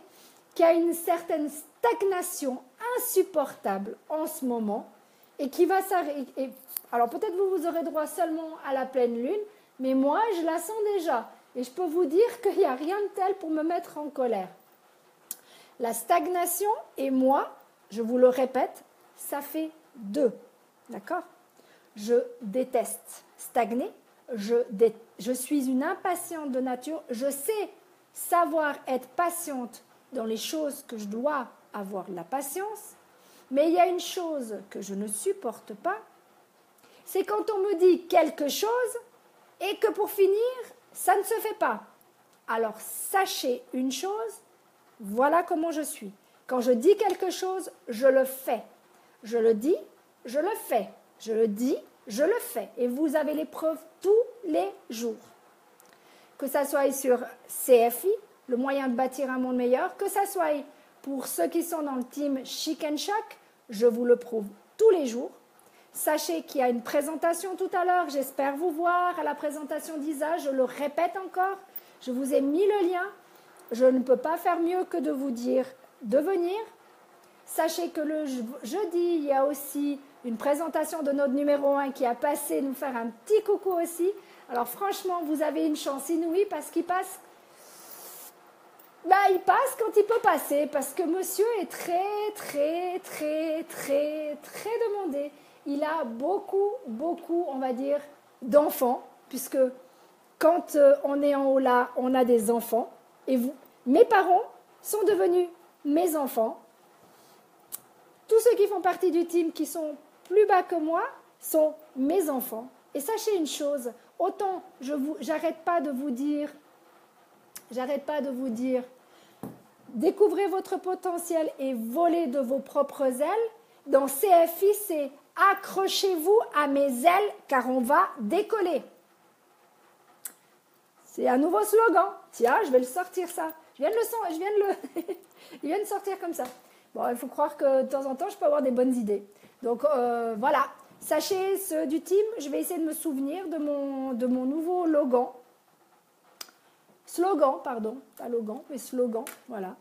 qu'il y a une certaine stagnation insupportable en ce moment et qui va s'arrêter. Alors, peut-être vous aurez droit seulement à la pleine lune, mais moi, je la sens déjà. Et je peux vous dire qu'il n'y a rien de tel pour me mettre en colère. La stagnation et moi, je vous le répète, ça fait 2, d'accord? Je déteste stagner, je suis une impatiente de nature, je sais savoir être patiente dans les choses que je dois avoir de la patience, mais il y a une chose que je ne supporte pas, c'est quand on me dit quelque chose et que pour finir, ça ne se fait pas. Alors sachez une chose, voilà comment je suis. Quand je dis quelque chose, je le fais. Je le dis, je le fais. Je le dis, je le fais. Et vous avez les preuves tous les jours. Que ça soit sur CFI, le moyen de bâtir un monde meilleur, que ça soit pour ceux qui sont dans le team Chic and Shack, je vous le prouve tous les jours. Sachez qu'il y a une présentation tout à l'heure, j'espère vous voir à la présentation d'Isa, je le répète encore, je vous ai mis le lien, je ne peux pas faire mieux que de vous dire de venir. Sachez que le jeudi, il y a aussi une présentation de notre numéro 1 qui a passé, nous faire un petit coucou aussi. Alors franchement, vous avez une chance inouïe parce qu'il passe. Il passe quand il peut passer parce que monsieur est très demandé. Il a beaucoup, on va dire, d'enfants, puisque quand on est en haut là, on a des enfants. Et vous, mes parents sont devenus mes enfants. Tous ceux qui font partie du team qui sont plus bas que moi sont mes enfants. Et sachez une chose, autant j'arrête pas de vous dire découvrez votre potentiel et volez de vos propres ailes. Dans CFI, c'est accrochez-vous à mes ailes car on va décoller. C'est un nouveau slogan. Tiens, je vais le sortir ça. Il vient de sortir comme ça. Bon, il faut croire que de temps en temps, je peux avoir des bonnes idées. Donc voilà. Sachez, ceux du team, je vais essayer de me souvenir de mon nouveau logan. Slogan, pardon. Pas logan, mais slogan. Voilà.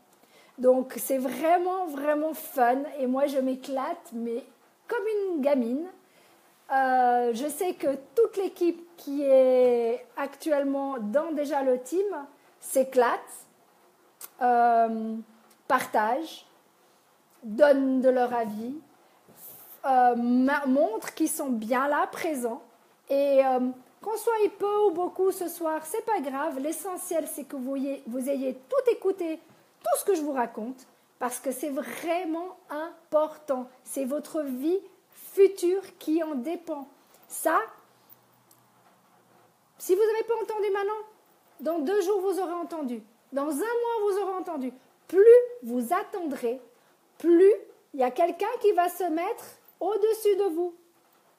Donc c'est vraiment, vraiment fun. Et moi, je m'éclate, mais comme une gamine. Je sais que toute l'équipe qui est actuellement dans déjà le team s'éclate, partage, donne de leur avis, montre qu'ils sont bien là, présents. Et qu'on soit peu ou beaucoup ce soir, c'est pas grave. L'essentiel, c'est que vous ayez tout écouté, tout ce que je vous raconte, parce que c'est vraiment important. C'est votre vie future qui en dépend. Ça, si vous n'avez pas entendu maintenant, dans 2 jours, vous aurez entendu. Dans 1 mois, vous aurez entendu. Plus vous attendrez, plus il y a quelqu'un qui va se mettre au-dessus de vous.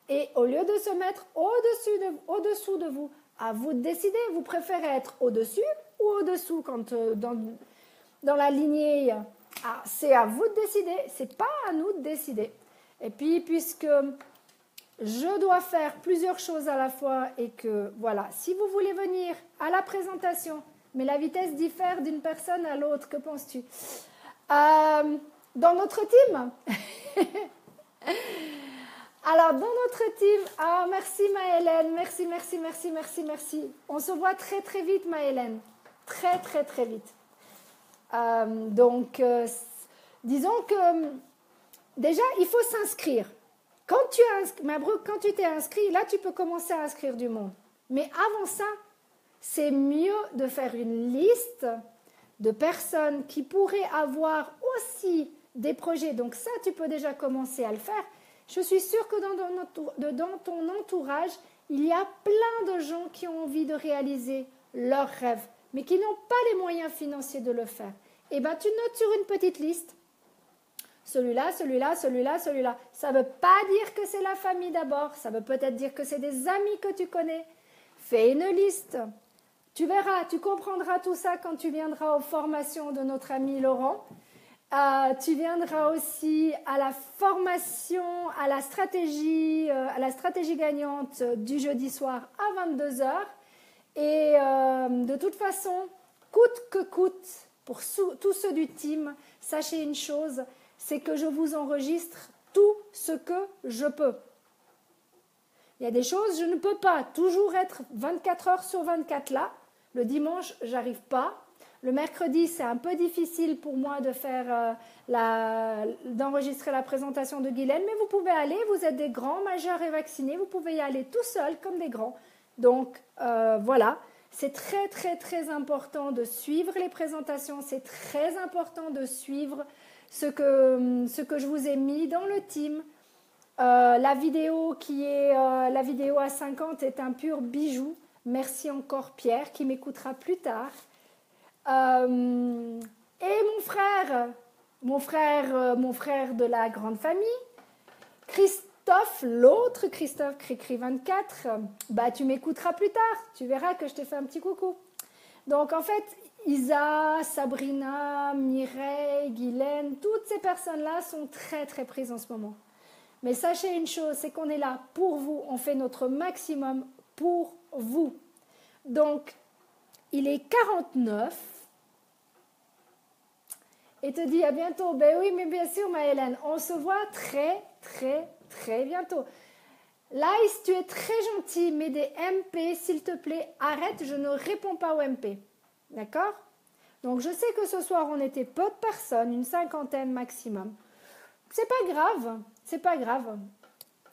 Et au lieu de se mettre au-dessous de vous, à vous de décider. Vous préférez être au-dessus ou au-dessous quand dans la lignée. C'est à vous de décider. C'est pas à nous de décider. Et puis, puisque je dois faire plusieurs choses à la fois et que, voilà, si vous voulez venir à la présentation, mais la vitesse diffère d'une personne à l'autre, que penses-tu? Dans notre team Alors, dans notre team, merci Maëlène, merci. On se voit très, très vite, Maëlène. Très, très, très vite. Disons que déjà, il faut s'inscrire. Quand tu t'es inscrit, là, tu peux commencer à inscrire du monde. Mais avant ça, c'est mieux de faire une liste de personnes qui pourraient avoir aussi des projets. Donc ça, tu peux déjà commencer à le faire. Je suis sûre que dans ton entourage, il y a plein de gens qui ont envie de réaliser leurs rêves, mais qui n'ont pas les moyens financiers de le faire. Eh bien, tu notes sur une petite liste. Celui-là. Ça ne veut pas dire que c'est la famille d'abord. Ça veut peut-être dire que c'est des amis que tu connais. Fais une liste. Tu verras, tu comprendras tout ça quand tu viendras aux formations de notre ami Laurent. Tu viendras aussi à la formation, à la stratégie gagnante du jeudi soir à 22h. Et de toute façon, coûte que coûte, pour tous ceux du team, sachez une chose, c'est que je vous enregistre tout ce que je peux. Il y a des choses, je ne peux pas toujours être 24 heures sur 24 là. Le dimanche, j'arrive pas. Le mercredi, c'est un peu difficile pour moi de faire d'enregistrer la présentation de Guylaine, mais vous pouvez aller, vous êtes des grands, majeurs et vaccinés, vous pouvez y aller tout seul comme des grands. Donc, voilà, c'est très, très, très important de suivre les présentations, c'est très important de suivre ce que je vous ai mis dans le team. La vidéo à 50 est un pur bijou. Merci encore Pierre qui m'écoutera plus tard. Et mon frère de la grande famille, l'autre Christophe Cricri 24, tu m'écouteras plus tard, tu verras que je t'ai fait un petit coucou. Donc en fait, Isa, Sabrina, Mireille, Guylaine, toutes ces personnes-là sont très très prises en ce moment. Mais sachez une chose, c'est qu'on est là pour vous, on fait notre maximum pour vous. Donc, il est 49 et te dit à bientôt. Ben oui, mais bien sûr, ma Hélène, on se voit très, très, très bientôt. Lice, tu es très gentil, mais des MP, s'il te plaît, arrête, je ne réponds pas aux MP. D'accord? Donc, je sais que ce soir, on était peu de personnes, une 50aine maximum. C'est pas grave, c'est pas grave.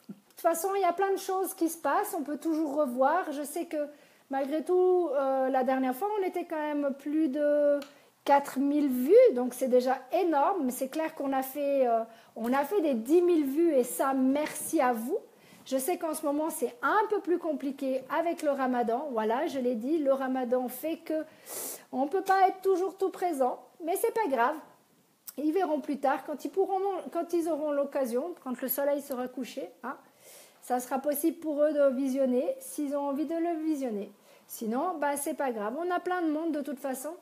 De toute façon, il y a plein de choses qui se passent, on peut toujours revoir. Je sais que malgré tout, la dernière fois, on était quand même plus de 4000 vues, donc c'est déjà énorme. Mais c'est clair qu'on a fait des 10 000 vues et ça, merci à vous. Je sais qu'en ce moment, c'est un peu plus compliqué avec le ramadan. Voilà, je l'ai dit, le ramadan fait qu'on ne peut pas être toujours tout présent. Mais c'est pas grave. Ils verront plus tard, quand ils auront l'occasion, quand le soleil sera couché, hein, ça sera possible pour eux de visionner s'ils ont envie de le visionner. Sinon, bah, c'est pas grave. On a plein de monde de toute façon.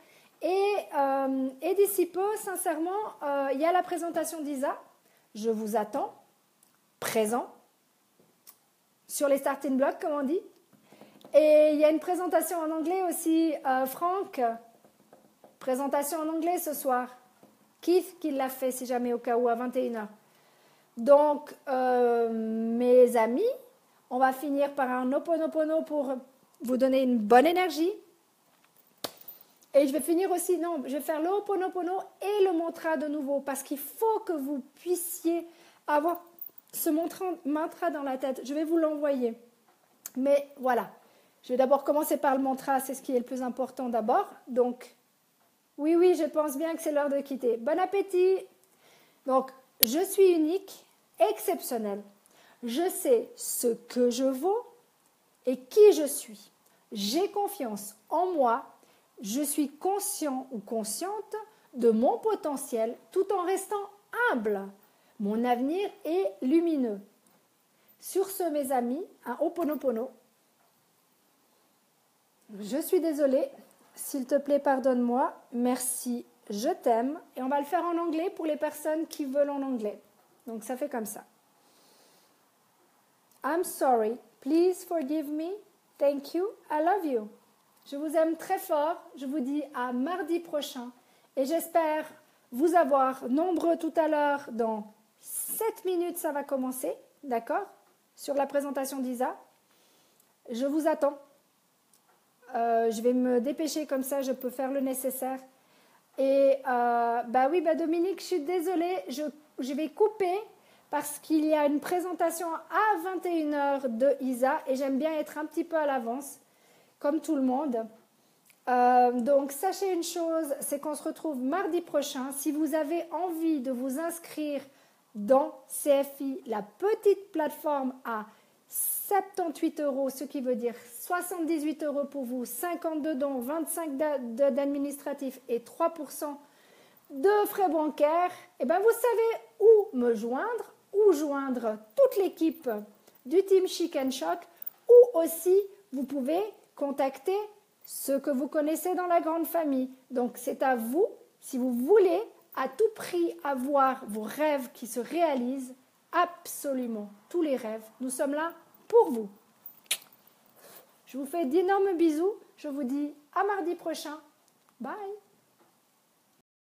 Et d'ici peu, sincèrement, il y a la présentation d'Isa. Je vous attends, présent, sur les starting blocks, comme on dit. Et il y a une présentation en anglais aussi. Franck, présentation en anglais ce soir. Keith qui l'a fait, si jamais au cas où, à 21h. Donc, mes amis, on va finir par un Ho'oponopono pour vous donner une bonne énergie. Et je vais finir aussi, non, je vais faire le Ho'oponopono et le mantra de nouveau, parce qu'il faut que vous puissiez avoir ce mantra dans la tête. Je vais vous l'envoyer. Mais voilà, je vais d'abord commencer par le mantra, c'est ce qui est le plus important d'abord. Donc, oui, je pense bien que c'est l'heure de quitter. Bon appétit! Donc, je suis unique, exceptionnelle. Je sais ce que je vaux et qui je suis. J'ai confiance en moi. Je suis conscient ou consciente de mon potentiel tout en restant humble. Mon avenir est lumineux. Sur ce, mes amis, un Ho'oponopono. Je suis désolée. S'il te plaît, pardonne-moi. Merci, je t'aime. Et on va le faire en anglais pour les personnes qui veulent en anglais. Donc, ça fait comme ça. I'm sorry. Please forgive me. Thank you. I love you. Je vous aime très fort. Je vous dis à mardi prochain. Et j'espère vous avoir nombreux tout à l'heure. Dans 7 minutes, ça va commencer. D'accord? Sur la présentation d'Isa. Je vous attends. Je vais me dépêcher comme ça, je peux faire le nécessaire. Et Dominique, je suis désolée, je vais couper parce qu'il y a une présentation à 21h de Isa et j'aime bien être un petit peu à l'avance, comme tout le monde. Donc, sachez une chose, c'est qu'on se retrouve mardi prochain. Si vous avez envie de vous inscrire dans CFI, la petite plateforme à 78 €, ce qui veut dire 78 € pour vous, 50 dedans, 25 d'administratif et 3% de frais bancaires, et bien vous savez où me joindre, ou joindre toute l'équipe du Team Chic and Choc, ou aussi vous pouvez contacter ceux que vous connaissez dans la grande famille. Donc c'est à vous, si vous voulez à tout prix avoir vos rêves qui se réalisent, absolument tous les rêves. Nous sommes là pour vous. Je vous fais d'énormes bisous. Je vous dis à mardi prochain. Bye.